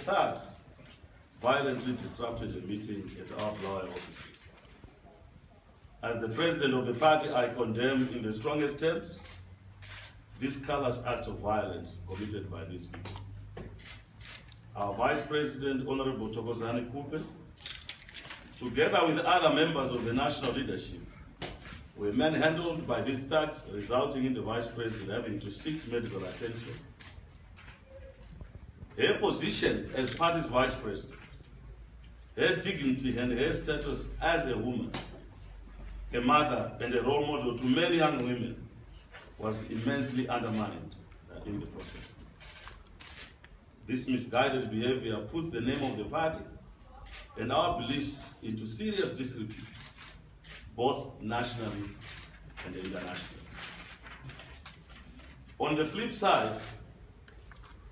thugs violently disrupted a meeting at our Bulawayo offices. As the president of the party, I condemn in the strongest terms these callous acts of violence committed by these people. Our Vice President, Honorable Thokozani Kupe, together with other members of the national leadership, were manhandled by these thugs, resulting in the Vice President having to seek medical attention. Her position as party's Vice President, her dignity and her status as a woman, a mother and a role model to many young women, was immensely undermined in the process. This misguided behavior puts the name of the party and our beliefs into serious disrepute, both nationally and internationally. On the flip side,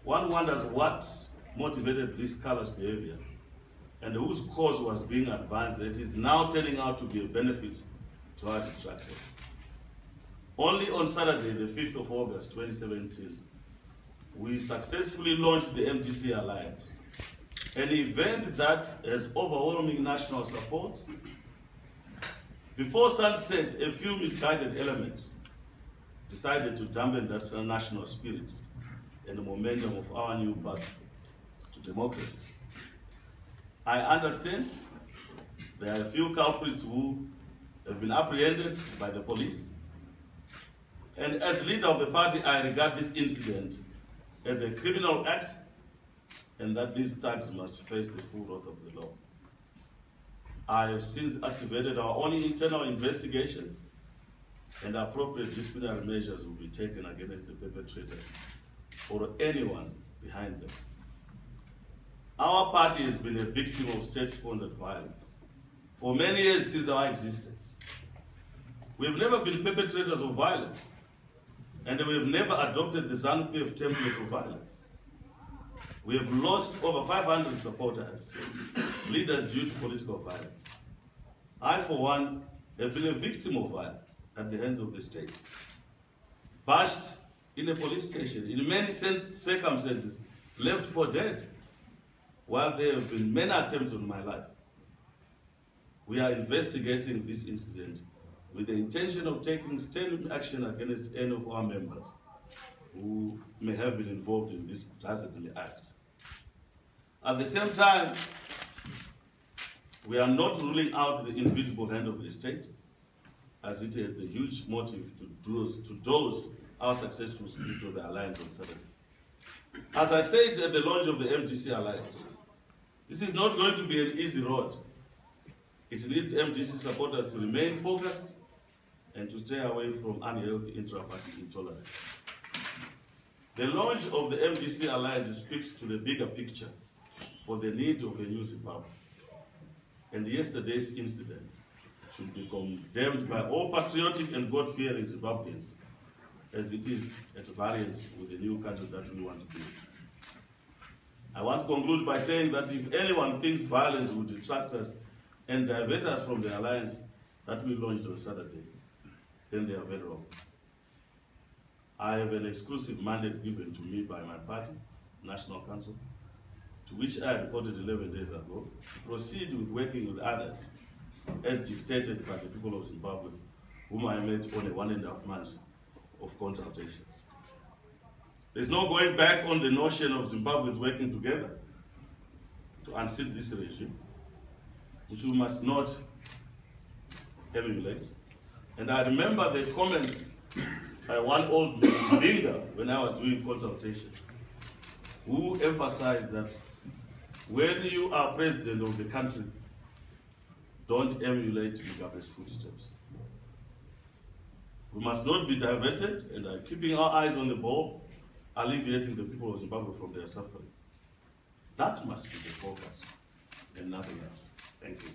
one wonders what motivated this callous behavior and whose cause was being advanced that is now turning out to be a benefit to our detractors. Only on Saturday, the 5th of August, 2017, we successfully launched the MDC Alliance, an event that has overwhelming national support. Before sunset, a few misguided elements decided to dampen that national spirit and the momentum of our new path to democracy. I understand there are a few culprits who have been apprehended by the police. And as leader of the party, I regard this incident as a criminal act and that these thugs must face the full wrath of the law. I have since activated our own internal investigations and appropriate disciplinary measures will be taken against the perpetrators or anyone behind them. Our party has been a victim of state-sponsored violence for many years since our existence. We have never been perpetrators of violence, and we have never adopted the ZANU-PF template of violence. We have lost over 500 supporters, leaders due to political violence. I, for one, have been a victim of violence at the hands of the state. Bashed in a police station, in many circumstances, left for dead, while there have been many attempts on my life. We are investigating this incident with the intention of taking stern action against any of our members who may have been involved in this dastardly act. At the same time, we are not ruling out the invisible hand of the state, as it had the huge motive to dose our successful spirit of the Alliance on Saturday. As I said at the launch of the MDC Alliance, this is not going to be an easy road. It needs MDC supporters to remain focused and to stay away from unhealthy intra-party intolerance. The launch of the MDC Alliance speaks to the bigger picture for the need of a new Zimbabwe. And yesterday's incident should be condemned by all patriotic and God-fearing Zimbabweans, as it is at variance with the new country that we want to build. I want to conclude by saying that if anyone thinks violence will detract us and divert us from the alliance that we launched on Saturday, then they are very wrong. I have an exclusive mandate given to me by my party, National Council, to which I reported 11 days ago, to proceed with working with others as dictated by the people of Zimbabwe, whom I met on a 1.5 months of consultations. There's no going back on the notion of Zimbabweans working together to unseat this regime, which we must not emulate. And I remember the comments by one old Linga when I was doing consultation, who emphasized that when you are president of the country, don't emulate Mugabe's footsteps. We must not be diverted and keeping our eyes on the ball, alleviating the people of Zimbabwe from their suffering. That must be the focus and nothing else. Thank you.